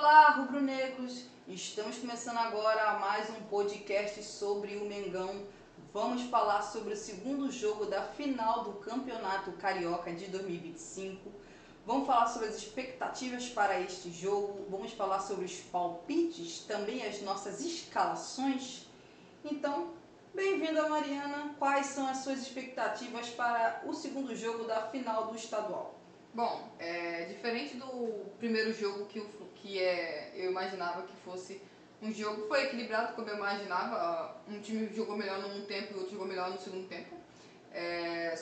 Olá, rubro-negros! Estamos começando agora mais um podcast sobre o Mengão. Vamos falar sobre o segundo jogo da final do Campeonato Carioca de 2025. Vamos falar sobre as expectativas para este jogo. Vamos falar sobre os palpites, também as nossas escalações. Então, bem-vinda, Mariana. Quais são as suas expectativas para o segundo jogo da final do estadual? Bom, diferente do primeiro jogo eu imaginava que fosse um jogo, foi equilibrado como eu imaginava, um time jogou melhor num tempo e o outro jogou melhor no segundo tempo.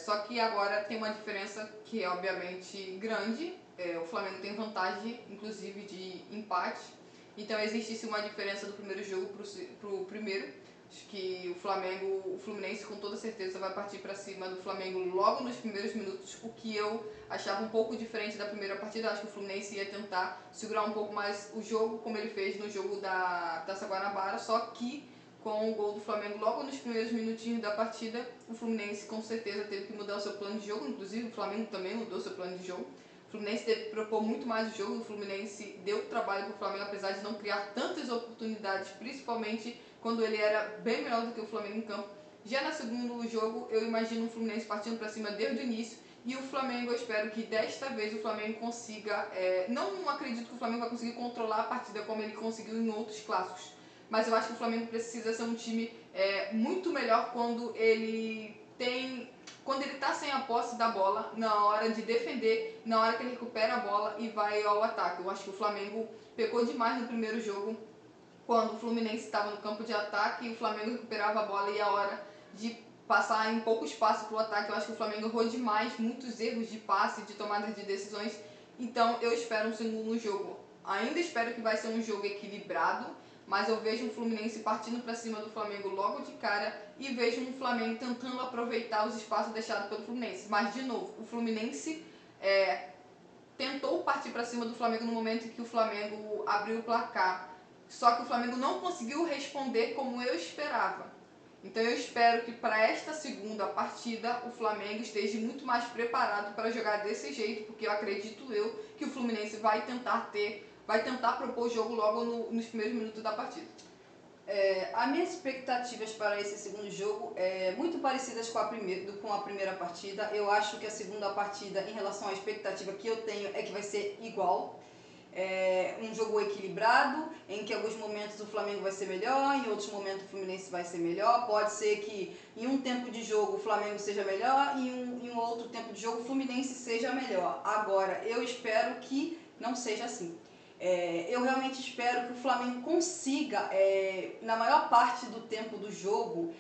Só que agora tem uma diferença que é obviamente grande, o Flamengo tem vantagem, inclusive de empate, então existe uma diferença do primeiro jogo para o primeiro. Acho que o Fluminense com toda certeza vai partir para cima do Flamengo logo nos primeiros minutos, o que eu achava um pouco diferente da primeira partida. Acho que o Fluminense ia tentar segurar um pouco mais o jogo, como ele fez no jogo da Taça Guanabara, só que com o gol do Flamengo logo nos primeiros minutinhos da partida, o Fluminense com certeza teve que mudar o seu plano de jogo, inclusive o Flamengo também mudou seu plano de jogo. O Fluminense teve que propor muito mais o jogo, o Fluminense deu trabalho para o Flamengo, apesar de não criar tantas oportunidades, principalmente quando ele era bem melhor do que o Flamengo em campo. Já no segundo jogo, eu imagino o Fluminense partindo para cima desde o início, e o Flamengo, eu espero que desta vez o Flamengo consiga, não acredito que o Flamengo vai conseguir controlar a partida como ele conseguiu em outros clássicos, mas eu acho que o Flamengo precisa ser um time muito melhor quando ele está sem a posse da bola, na hora de defender, na hora que ele recupera a bola e vai ao ataque. Eu acho que o Flamengo pecou demais no primeiro jogo, quando o Fluminense estava no campo de ataque e o Flamengo recuperava a bola, e a hora de passar em pouco espaço para o ataque, eu acho que o Flamengo errou demais, muitos erros de passe, de tomada de decisões. Então eu espero um segundo jogo. Ainda espero que vai ser um jogo equilibrado, mas eu vejo o Fluminense partindo para cima do Flamengo logo de cara e vejo um Flamengo tentando aproveitar os espaços deixados pelo Fluminense. Mas, de novo, o Fluminense tentou partir para cima do Flamengo no momento em que o Flamengo abriu o placar. Só que o Flamengo não conseguiu responder como eu esperava. Então eu espero que para esta segunda partida o Flamengo esteja muito mais preparado para jogar desse jeito, porque eu acredito que o Fluminense vai tentar propor o jogo logo nos primeiros minutos da partida. As minhas expectativas para esse segundo jogo é muito parecidas com a primeira partida. Eu acho que a segunda partida, em relação à expectativa que eu tenho, é que vai ser igual. Um jogo equilibrado, em que em alguns momentos o Flamengo vai ser melhor, em outros momentos o Fluminense vai ser melhor. Pode ser que em um tempo de jogo o Flamengo seja melhor e em um outro tempo de jogo o Fluminense seja melhor. Agora, eu espero que não seja assim. Eu realmente espero que o Flamengo consiga, na maior parte do tempo do jogo,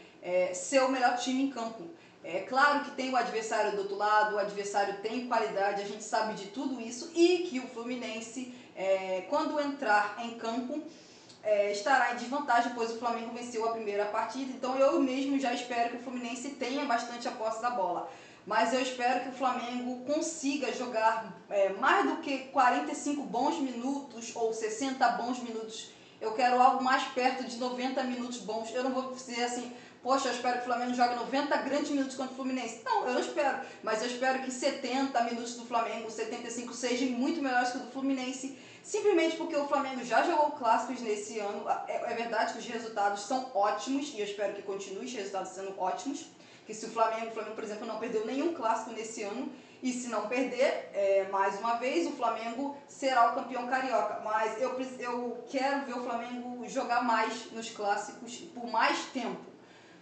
ser o melhor time em campo. É claro que tem o adversário do outro lado, o adversário tem qualidade, a gente sabe de tudo isso, e que o Fluminense, quando entrar em campo, estará em desvantagem, pois o Flamengo venceu a primeira partida. Então eu mesmo já espero que o Fluminense tenha bastante a posse da bola. Mas eu espero que o Flamengo consiga jogar mais do que 45 bons minutos ou 60 bons minutos. Eu quero algo mais perto de 90 minutos bons. Eu não vou dizer assim, poxa, eu espero que o Flamengo jogue 90 grandes minutos contra o Fluminense. Não, eu não espero. Mas eu espero que 70 minutos do Flamengo, 75, sejam muito melhores que o do Fluminense. Simplesmente porque o Flamengo já jogou clássicos nesse ano. É verdade que os resultados são ótimos e eu espero que continuem os resultados sendo ótimos. Que se o Flamengo, por exemplo, não perdeu nenhum clássico nesse ano, e se não perder, mais uma vez, o Flamengo será o campeão carioca. Mas eu quero ver o Flamengo jogar mais nos clássicos por mais tempo.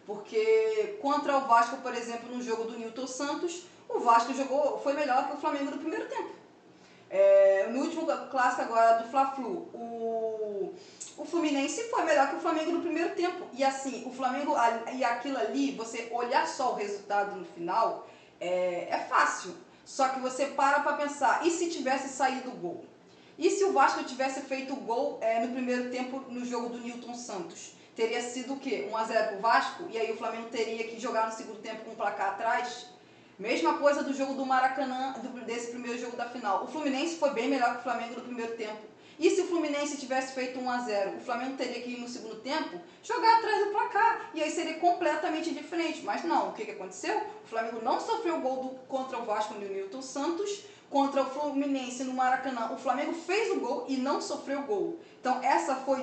Porque contra o Vasco, por exemplo, no jogo do Nilton Santos, o Vasco foi melhor que o Flamengo no primeiro tempo. No último clássico agora do Fla-Flu, o Fluminense foi melhor que o Flamengo no primeiro tempo. E assim, o Flamengo, e aquilo ali, você olhar só o resultado no final, é fácil. Só que você para pensar, e se tivesse saído o gol? E se o Vasco tivesse feito o gol no primeiro tempo no jogo do Nilton Santos? Teria sido o quê? 1-0 pro Vasco? E aí o Flamengo teria que jogar no segundo tempo com o placar atrás? Mesma coisa do jogo do Maracanã, desse primeiro jogo da final. O Fluminense foi bem melhor que o Flamengo no primeiro tempo. E se o Fluminense tivesse feito 1-0, o Flamengo teria que ir no segundo tempo jogar atrás do placar. E aí seria completamente diferente. Mas não, o que aconteceu? O Flamengo não sofreu gol contra o Vasco no Newton Santos. Contra o Fluminense no Maracanã, o Flamengo fez o gol e não sofreu gol. Então essa foi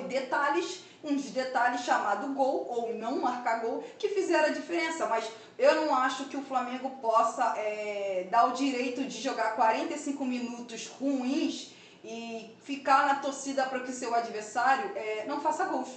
um dos detalhes chamado gol ou não marcar gol que fizeram a diferença. Mas eu não acho que o Flamengo possa dar o direito de jogar 45 minutos ruins e ficar na torcida para que seu adversário não faça gols,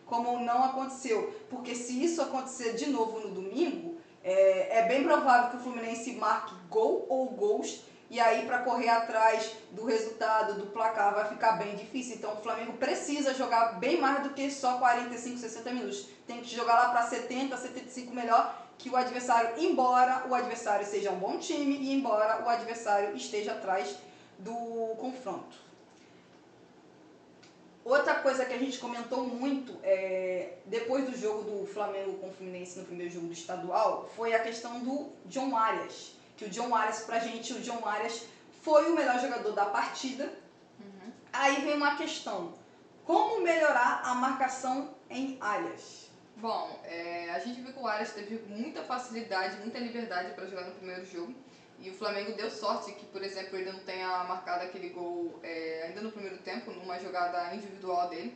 como não aconteceu. Porque se isso acontecer de novo no domingo, é bem provável que o Fluminense marque gol ou gols. E aí, para correr atrás do resultado, do placar, vai ficar bem difícil. Então, o Flamengo precisa jogar bem mais do que só 45, 60 minutos. Tem que jogar lá para 70, 75 melhor que o adversário, embora o adversário seja um bom time e embora o adversário esteja atrás do confronto. Outra coisa que a gente comentou muito depois do jogo do Flamengo com o Fluminense no primeiro jogo do estadual foi a questão do John Arias. Que o John Arias, pra gente, o John Arias foi o melhor jogador da partida. Uhum. Aí vem uma questão: como melhorar a marcação em Arias? Bom, a gente viu que o Arias teve muita facilidade, muita liberdade para jogar no primeiro jogo. E o Flamengo deu sorte que, por exemplo, ele não tenha marcado aquele gol ainda no primeiro tempo, numa jogada individual dele.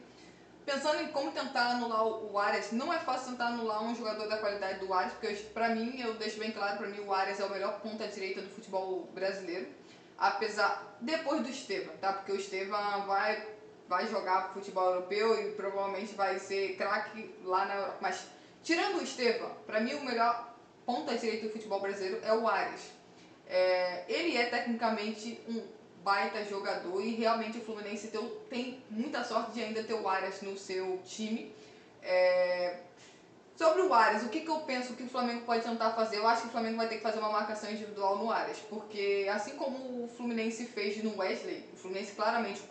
Pensando em como tentar anular o Arias, não é fácil tentar anular um jogador da qualidade do Arias, porque pra mim, eu deixo bem claro, pra mim o Arias é o melhor ponta-direita do futebol brasileiro, apesar, depois do Estevam, tá? Porque o Estevam vai jogar futebol europeu e provavelmente vai ser craque lá na Europa. Mas, tirando o Estevam, pra mim o melhor ponta-direita do futebol brasileiro é o Arias. Ele é tecnicamente um baita jogador e realmente o Fluminense tem muita sorte de ainda ter o Arias no seu time. Sobre o Arias, o que eu penso que o Flamengo pode tentar fazer? Eu acho que o Flamengo vai ter que fazer uma marcação individual no Arias, porque assim como o Fluminense fez no Wesley, o Fluminense claramente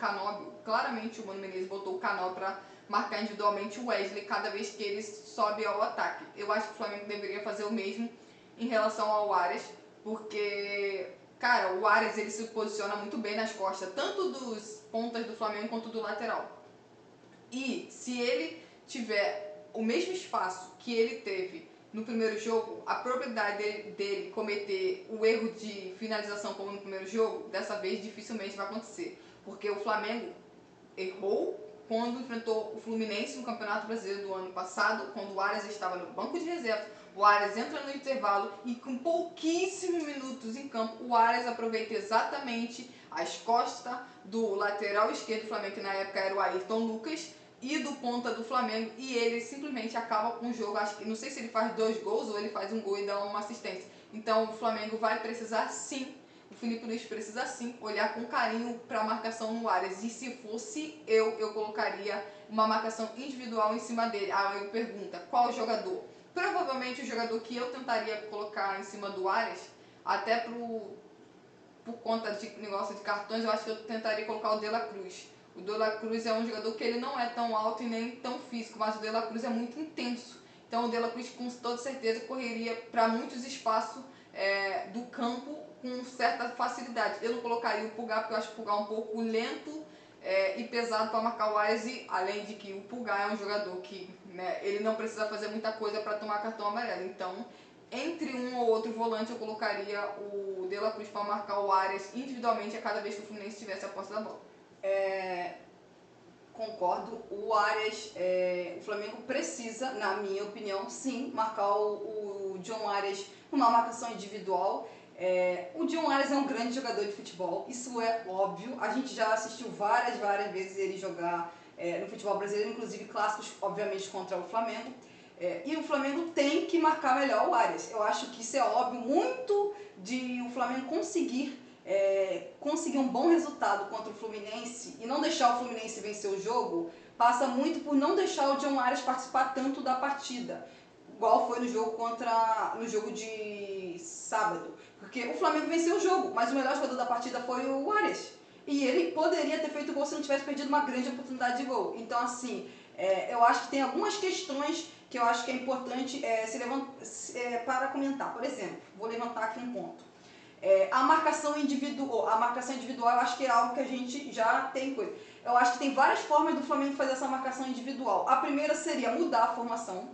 o Mano Menezes botou o Canóbio para marcar individualmente o Wesley cada vez que ele sobe ao ataque. Eu acho que o Flamengo deveria fazer o mesmo em relação ao Arias, porque, cara, o Arias ele se posiciona muito bem nas costas, tanto dos pontas do Flamengo quanto do lateral. E se ele tiver o mesmo espaço que ele teve no primeiro jogo, a probabilidade dele cometer o erro de finalização como no primeiro jogo, dessa vez dificilmente vai acontecer. Porque o Flamengo errou quando enfrentou o Fluminense no Campeonato Brasileiro do ano passado, quando o Arias estava no banco de reserva. O Arias entra no intervalo e com pouquíssimos minutos em campo, o Arias aproveita exatamente as costas do lateral esquerdo do Flamengo, que na época era o Ayrton Lucas, e do ponta do Flamengo, e ele simplesmente acaba com o jogo. Acho que não sei se ele faz 2 gols ou ele faz um gol e dá uma assistência. Então o Flamengo vai precisar sim, o Felipe Luiz precisa sim olhar com carinho para a marcação no Arias. E se fosse eu colocaria uma marcação individual em cima dele. Aí eu pergunto, qual jogador? Provavelmente o jogador que eu tentaria colocar em cima do Arias, até por conta de negócio de cartões, eu acho que eu tentaria colocar o De La Cruz. O De La Cruz é um jogador que ele não é tão alto e nem tão físico, mas o De La Cruz é muito intenso. Então o De La Cruz com toda certeza correria para muitos espaços do campo com certa facilidade. Eu não colocaria o Pulgar, porque eu acho o Pulgar um pouco lento e pesado para marcar o Arias, e além de que o Pulgar é um jogador que ele não precisa fazer muita coisa para tomar cartão amarelo. Então, entre um ou outro volante, eu colocaria o De La Cruz para marcar o Arias individualmente a cada vez que o Fluminense tivesse a posse da bola. Concordo. O Arias, o Flamengo precisa, na minha opinião, sim, marcar o John Arias numa marcação individual. O John Arias é um grande jogador de futebol, isso é óbvio. A gente já assistiu várias vezes ele jogar no futebol brasileiro, inclusive clássicos, obviamente, contra o Flamengo. E o Flamengo tem que marcar melhor o Arias. Eu acho que isso é óbvio. Muito de o Flamengo conseguir um bom resultado contra o Fluminense e não deixar o Fluminense vencer o jogo, passa muito por não deixar o John Arias participar tanto da partida, igual foi no jogo de sábado. Porque o Flamengo venceu o jogo, mas o melhor jogador da partida foi o Arias. E ele poderia ter feito gol se não tivesse perdido uma grande oportunidade de gol. Então, assim, eu acho que tem algumas questões que eu acho que é importante para comentar. Por exemplo, vou levantar aqui um ponto. A marcação individual eu acho que é algo que a gente já tem coisa. Eu acho que tem várias formas do Flamengo fazer essa marcação individual. A primeira seria mudar a formação,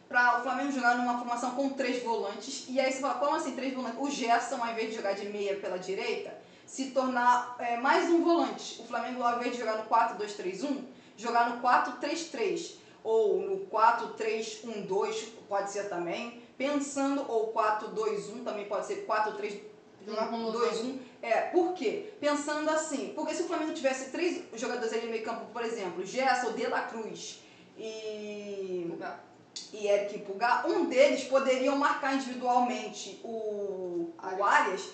para o Flamengo jogar numa formação com 3 volantes. E aí você fala, como assim 3 volantes? O Gerson, ao invés de jogar de meia pela direita, se tornar mais um volante. O Flamengo, ao invés de jogar no 4-2-3-1, jogar no 4-3-3 ou no 4-3-1-2, pode ser também, pensando, ou 4-2-1, também pode ser 4-3-2-1. Por quê? Pensando assim, porque se o Flamengo tivesse 3 jogadores ali no meio campo, por exemplo, Gerson, De La Cruz e Eric Pulgar, um deles poderiam marcar individualmente o Arias,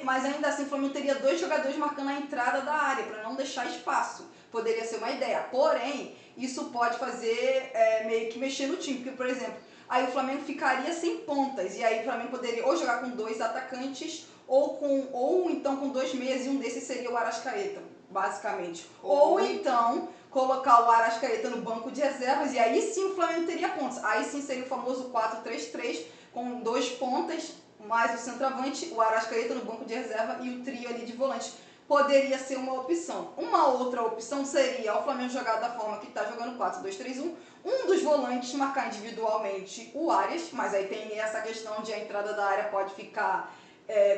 mas ainda assim o Flamengo teria 2 jogadores marcando a entrada da área, para não deixar espaço. Poderia ser uma ideia, porém, isso pode fazer meio que mexer no time, porque, por exemplo, aí o Flamengo ficaria sem pontas, e aí o Flamengo poderia ou jogar com 2 atacantes, ou então com 2 meias, e um desses seria o Arrascaeta, basicamente. Ou então colocar o Arrascaeta no banco de reservas, e aí sim o Flamengo teria pontas. Aí sim seria o famoso 4-3-3, com 2 pontas, mais o centroavante, o Arrascaeta no banco de reserva e o trio ali de volante. Poderia ser uma opção. Uma outra opção seria o Flamengo jogar da forma que está jogando 4-2-3-1, um dos volantes marcar individualmente o Arias, mas aí tem essa questão de a entrada da área pode ficar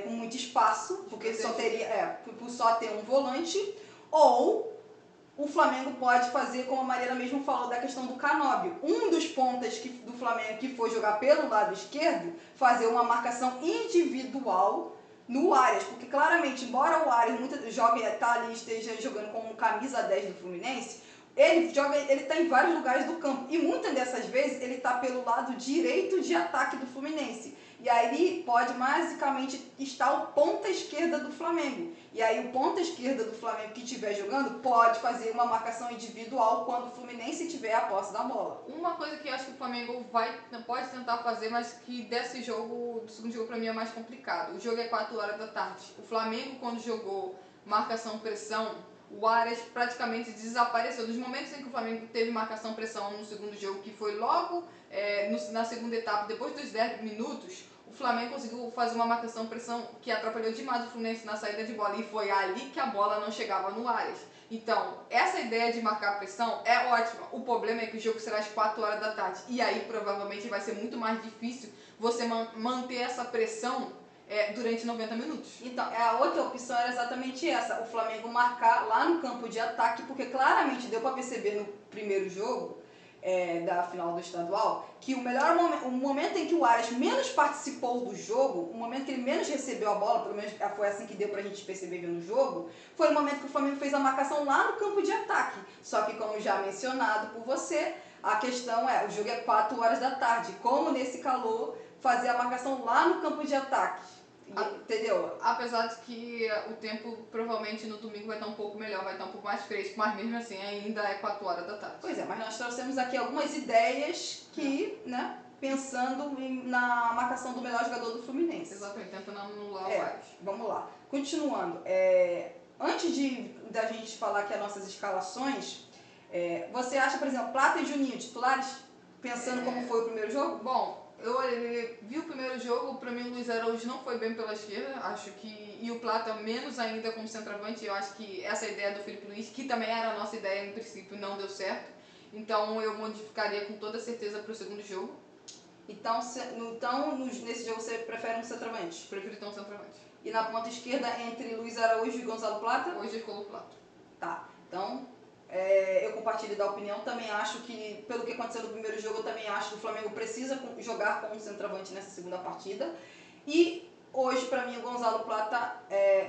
com muito espaço, porque só teria, por só ter um volante, ou o Flamengo pode fazer, como a Mariana mesmo falou, da questão do Canóbio. Um dos pontas do Flamengo que foi jogar pelo lado esquerdo, fazer uma marcação individual no Arias, porque claramente, embora o Arias esteja jogando como camisa 10 do Fluminense, ele está em vários lugares do campo, e muitas dessas vezes ele está pelo lado direito de ataque do Fluminense. E aí ele pode basicamente estar o ponta esquerda do Flamengo. E aí o ponta esquerda do Flamengo que estiver jogando pode fazer uma marcação individual quando o Fluminense tiver a posse da bola. Uma coisa que eu acho que o Flamengo pode tentar fazer, mas que do segundo jogo pra mim é mais complicado. O jogo é 4 horas da tarde. O Flamengo, quando jogou marcação-pressão, o Arias praticamente desapareceu. Nos momentos em que o Flamengo teve marcação-pressão no segundo jogo, que foi logo na segunda etapa, depois dos 10 minutos, o Flamengo conseguiu fazer uma marcação-pressão que atrapalhou demais o Fluminense na saída de bola. E foi ali que a bola não chegava no Arias. Então, essa ideia de marcar pressão é ótima. O problema é que o jogo será às 4 horas da tarde. E aí, provavelmente, vai ser muito mais difícil você manter essa pressão durante 90 minutos. Então, a outra opção era exatamente essa. O Flamengo marcar lá no campo de ataque, porque claramente deu para perceber no primeiro jogo da final do estadual, que o momento em que o Arias menos participou do jogo, o momento que ele menos recebeu a bola, pelo menos foi assim que deu pra gente perceber vendo o jogo, foi o momento que o Flamengo fez a marcação lá no campo de ataque. Só que, como já mencionado por você, a questão o jogo é 4 horas da tarde. Como nesse calor fazer a marcação lá no campo de ataque? Entendeu? Apesar de que o tempo provavelmente no domingo vai estar um pouco melhor, vai estar um pouco mais fresco, mas mesmo assim ainda é 4 horas da tarde. Pois é, mas nós trouxemos aqui algumas ideias que, pensando na marcação do melhor jogador do Fluminense. Exatamente, tentando anular o Arias. Vamos lá. Continuando, antes da gente falar aqui as nossas escalações, você acha, por exemplo, Plata e Juninho titulares? Pensando como foi o primeiro jogo? Bom, eu vi o primeiro jogo, pra mim o Luiz Araújo não foi bem pela esquerda, e o Plata menos ainda como centroavante. Eu acho que essa ideia do Felipe Luiz, que também era a nossa ideia no princípio, não deu certo. Então eu modificaria com toda certeza pro segundo jogo. Então nesse jogo você prefere um centroavante? Prefiro então um centroavante. E na ponta esquerda, entre Luiz Araújo e Gonzalo Plata? Hoje ficou o Plata. Tá, então eu compartilho da opinião, também acho que, pelo que aconteceu no primeiro jogo, eu também acho que o Flamengo precisa jogar com um centroavante nessa segunda partida. E hoje, pra mim, o Gonzalo Plata,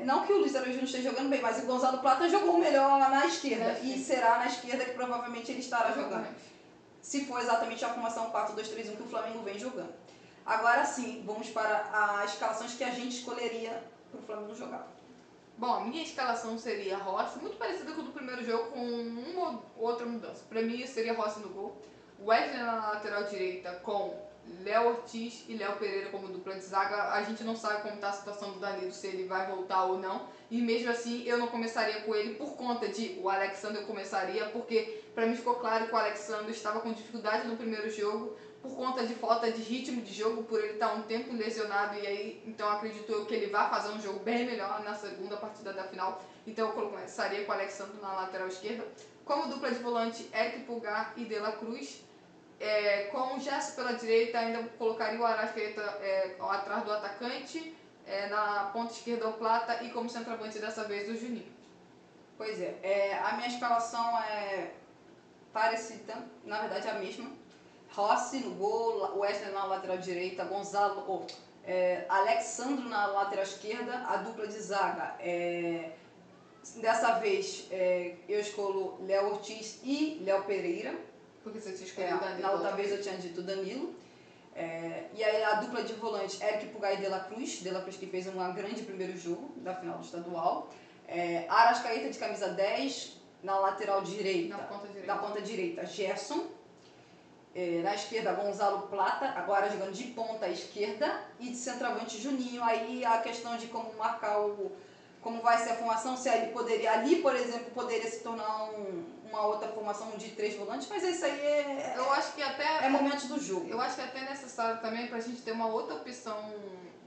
não que o Luiz Araújo não esteja jogando bem, mas o Gonzalo Plata jogou melhor na esquerda. E será na esquerda que provavelmente ele estará jogando. Se for exatamente a formação 4-2-3-1 que o Flamengo vem jogando. Agora sim, vamos para as escalações que a gente escolheria para o Flamengo jogar. Bom, a minha escalação seria Rossi, muito parecida com a do primeiro jogo, com uma ou outra mudança. Pra mim seria Rossi no gol, Wesley na lateral direita com Léo Ortiz e Léo Pereira como dupla de zaga. A gente não sabe como está a situação do Danilo, se ele vai voltar ou não. E mesmo assim eu não começaria com ele por conta de o Alexandre eu começaria, porque pra mim ficou claro que o Alexandre estava com dificuldade no primeiro jogo, por conta de falta de ritmo de jogo, por ele estar um tempo lesionado, e aí, então acredito eu que ele vai fazer um jogo bem melhor na segunda partida da final. Então eu começaria com o Alexandre na lateral esquerda. Como dupla de volante, Eric Pulgar e De La Cruz. Com o Gerson pela direita, ainda colocaria o Arrascaeta atrás do atacante. Na ponta esquerda o Plata e como centroavante dessa vez o Juninho. Pois é, a minha escalação é parecida, na verdade é a mesma. Rossi no gol, Wesley na lateral direita, Alexandro na lateral esquerda, a dupla de zaga. Dessa vez eu escolho Léo Ortiz e Léo Pereira. Porque você tinha escolhido Danilo. Na outra vez eu tinha dito Danilo. E aí a dupla de volante, Eric Pulgar e De La Cruz. De La Cruz que fez um grande primeiro jogo da final do estadual. Arrascaeta de camisa 10, na lateral direita. Na ponta direita, Gerson. Na esquerda, Gonzalo Plata, agora jogando de ponta esquerda. E de centroavante, Juninho. Aí a questão de como marcar como vai ser a formação, se ele poderia, ali por exemplo, poderia se tornar uma outra formação de 3 volantes, mas isso aí eu acho que até é momento do jogo. Eu acho que até é necessário também pra gente ter uma outra opção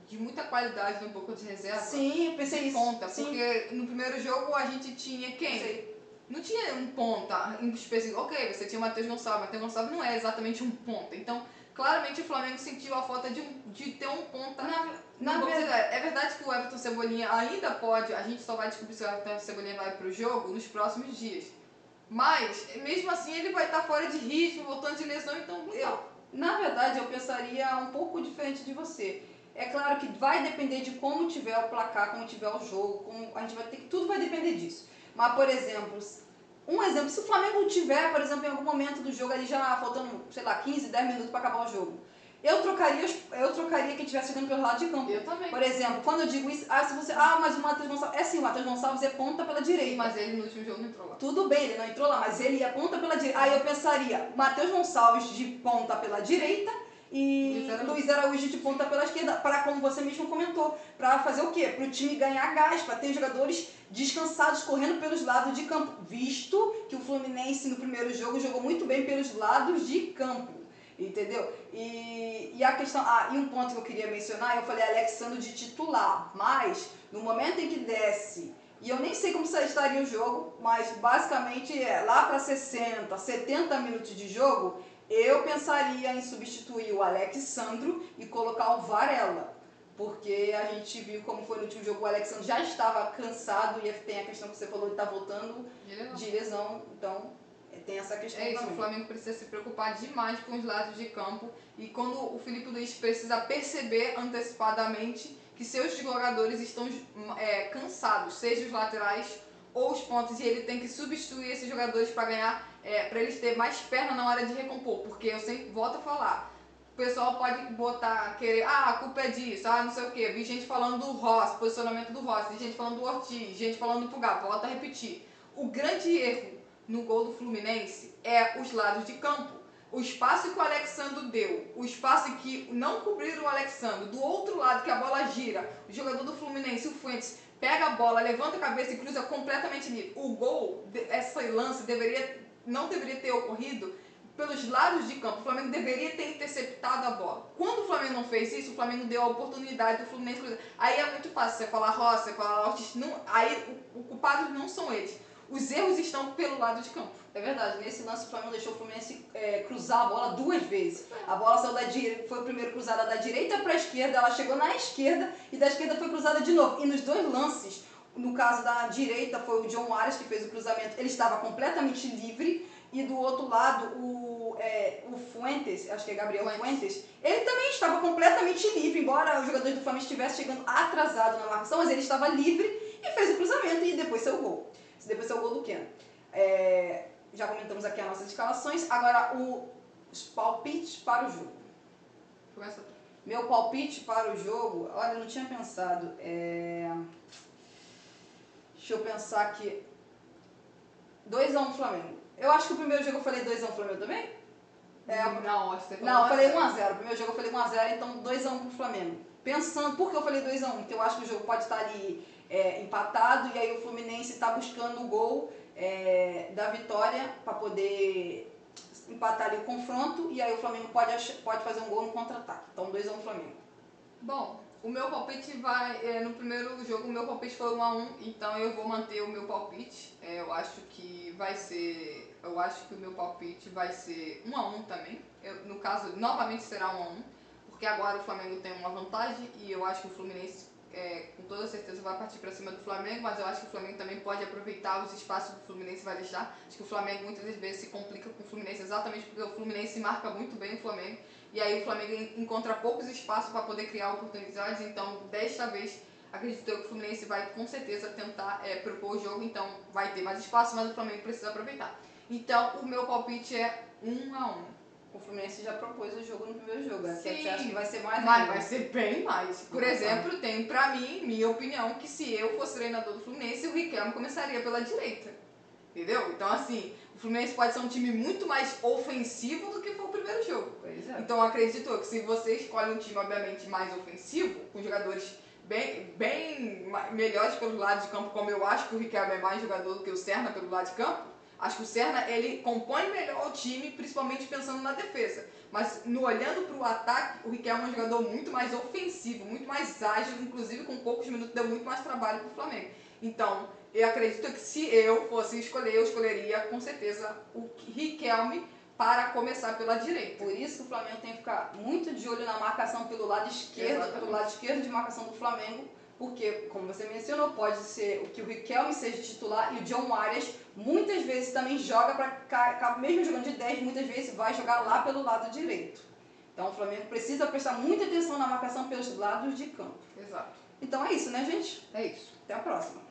de muita qualidade no banco de reserva. Sim, eu pensei isso. Ponta, porque no primeiro jogo a gente tinha quem? Não tinha um ponta em específico. Ok, você tinha o Matheus Gonçalves. Matheus Gonçalves não é exatamente um ponta. Então, claramente o Flamengo sentiu a falta de ter um ponta. É verdade que o Everton Cebolinha ainda pode, a gente só vai descobrir se o Everton Cebolinha vai pro jogo nos próximos dias. Mas, mesmo assim, ele vai estar fora de ritmo, voltando de lesão, então na verdade, eu pensaria um pouco diferente de você. É claro que vai depender de como tiver o placar, como tiver o jogo, a gente vai ter que, tudo vai depender disso. Mas, por exemplo, se o Flamengo tiver, por exemplo, em algum momento do jogo, ali já faltando, sei lá, 15, 10 minutos para acabar o jogo, eu trocaria quem estivesse jogando pelo lado de campo. Eu também. Por exemplo, quando eu digo isso, mas o Matheus Gonçalves, sim, o Matheus Gonçalves é ponta pela direita. Sim, mas ele no último jogo não entrou lá. Tudo bem, ele não entrou lá, mas ele é ponta pela direita. Aí eu pensaria, Matheus Gonçalves de ponta pela direita e Luiz Araújo de ponta pela esquerda, para, como você mesmo comentou, para fazer o quê? Para o time ganhar gás, para ter jogadores descansados correndo pelos lados de campo, visto que o Fluminense no primeiro jogo jogou muito bem pelos lados de campo, entendeu? E a questão, e um ponto que eu queria mencionar, eu falei Alexandre de titular, mas no momento em que desce, e eu nem sei como estaria o jogo, mas basicamente lá para 60, 70 minutos de jogo, eu pensaria em substituir o Alexandro e colocar o Varela. Porque a gente viu como foi no último jogo, o Alexandre já estava cansado e tem a questão que você falou de estar voltando de lesão. Então, tem essa questão isso, também. O Flamengo precisa se preocupar demais com os lados de campo. E quando o Felipe Luiz precisa perceber antecipadamente que seus jogadores estão cansados, seja os laterais ou os pontos, e ele tem que substituir esses jogadores para ganhar, para eles terem mais perna na hora de recompor, porque eu sempre volto a falar, o pessoal pode a culpa é disso, não sei o que, vi gente falando do Rossi, posicionamento do Rossi, gente falando do Ortiz, gente falando do Pulgar, volto a repetir, o grande erro no gol do Fluminense é os lados de campo. O espaço que o Alexandre deu, o espaço que não cobriram o Alexandre, do outro lado que a bola gira, o jogador do Fluminense, o Fuentes, pega a bola, levanta a cabeça e cruza completamente livre. O gol, esse lance não deveria ter ocorrido pelos lados de campo. O Flamengo deveria ter interceptado a bola. Quando o Flamengo não fez isso, o Flamengo deu a oportunidade do Fluminense cruzar. Aí é muito fácil você falar Rossi, você falar Ortiz, aí o culpado não são eles. Os erros estão pelo lado de campo. É verdade, nesse lance o Flamengo deixou o Fluminense cruzar a bola 2 vezes. A bola saiu foi primeiro cruzada da direita para a esquerda, ela chegou na esquerda e da esquerda foi cruzada de novo. E nos 2 lances, no caso da direita foi o John Arias que fez o cruzamento, ele estava completamente livre. E do outro lado, o Fuentes, acho que é Gabriel Fuentes, ele também estava completamente livre, embora os jogadores do Flamengo estivessem chegando atrasado na marcação, mas ele estava livre e fez o cruzamento e depois saiu o gol. Depois saiu o gol do Keno. Já comentamos aqui as nossas escalações. Agora, os palpites para o jogo. Começa. Meu palpite para o jogo, olha, eu não tinha pensado. Deixa eu pensar aqui. 2-1 Flamengo. Eu acho que o primeiro jogo eu falei 2-1 Flamengo também? Não, acho que você falou. Não, eu falei 1-0. O primeiro jogo eu falei 1-0, então 2-1 pro Flamengo. Pensando, por que eu falei 2-1? Porque eu acho que o jogo pode estar ali empatado e aí o Fluminense está buscando o gol da vitória para poder empatar ali o confronto e aí o Flamengo pode fazer um gol no contra-ataque. Então 2-1 Flamengo. Bom, o meu palpite no primeiro jogo o meu palpite foi 1-1, então eu vou manter o meu palpite. Eu acho que o meu palpite vai ser 1-1 também. No caso, novamente será 1-1, porque agora o Flamengo tem uma vantagem e eu acho que o Fluminense com toda certeza vai partir para cima do Flamengo, mas eu acho que o Flamengo também pode aproveitar os espaços que o Fluminense vai deixar. Acho que o Flamengo muitas vezes se complica com o Fluminense exatamente porque o Fluminense marca muito bem o Flamengo e aí o Flamengo encontra poucos espaços para poder criar oportunidades, então desta vez acredito eu que o Fluminense vai com certeza tentar propor o jogo, então vai ter mais espaço, mas o Flamengo precisa aproveitar. Então o meu palpite é 1-1. O Fluminense já propôs o jogo no primeiro jogo, né? Sim, Você acha que vai ser mais mas ainda? vai ser bem mais. Por exemplo, tem pra mim, minha opinião, que se eu fosse treinador do Fluminense, o Riquelme começaria pela direita. Entendeu? Então, assim, o Fluminense pode ser um time muito mais ofensivo do que foi o primeiro jogo. Pois é. Então, eu acredito que se você escolhe um time, obviamente, mais ofensivo, com jogadores bem melhores pelo lado de campo, como eu acho que o Riquelme é mais jogador do que o Serna pelo lado de campo, acho que o Serna, ele compõe melhor o time, principalmente pensando na defesa. Mas, olhando para o ataque, o Riquelme é um jogador muito mais ofensivo, muito mais ágil, inclusive com poucos minutos deu muito mais trabalho para o Flamengo. Então, eu acredito que se eu fosse escolher, eu escolheria com certeza o Riquelme para começar pela direita. Por isso que o Flamengo tem que ficar muito de olho na marcação pelo lado esquerdo, Exatamente. pelo lado esquerdo de marcação do Flamengo, porque, como você mencionou, pode ser que o Riquelme seja titular e o John Arias muitas vezes também joga para mesmo jogando de 10, muitas vezes vai jogar lá pelo lado direito. Então o Flamengo precisa prestar muita atenção na marcação pelos lados de campo. Exato. Então é isso, né, gente? É isso. Até a próxima.